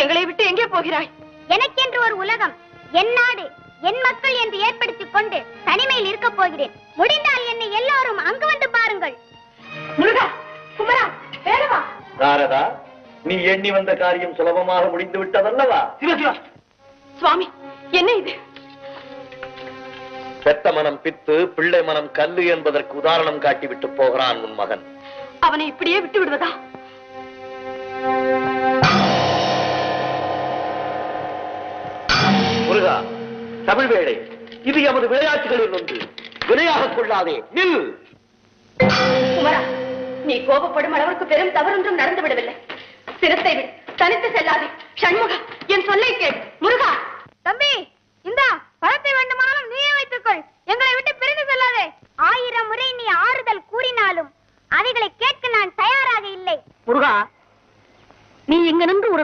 எங்களை விட்டு எங்கே போகிறாய்? எனக்கென்று ஒரு உலகம், என் நாடு, என் மக்கள் என்று ஏற்படுத்திக் கொண்டு தனிமையில் இருக்க போகிறேன். முடிந்தால் என்னை எல்லாரும் அங்கு வந்து பாருங்கள். முருகா, குமரா, வேகவா. நாரதா, நீ எண்ணி வந்த காரியம் சுலபமாக முடிந்து விட்டதல்லவா? சுவாமி, என்ன இது? பெத்த மனம் பித்து, பிள்ளை மனம் கல்லு என்பதற்கு உதாரணம் காட்டிவிட்டு போகிறான் உன் மகன். அவனை இப்படியே விட்டு விடுவதா? முருகா, தமிழ் வேளை, இது எமது விளையாட்டுகளில் ஒன்று. விளையாக கொள்ளாதே, நில். குமரா, நீ கோபப்படும் அளவுக்கு பெரும் தவறொன்றும் நடந்து விடவில்லை. சிரத்தை விடு, தனித்து செல்லாதே. சண்முகா, என் சொல்லை கேள். முருகா, தம்பி, இந்தா பணத்தை வேண்டுமானாலும் நீயே வைத்துக்கொள். எங்களை விட்டு பிரிந்து செல்லாதே. 1000 முறை நீ ஆறுதல் கூறினாலும் அவைகளை கேட்க நான் தயாராக இல்லை. முருகா, நீ இங்க நின்று ஒரு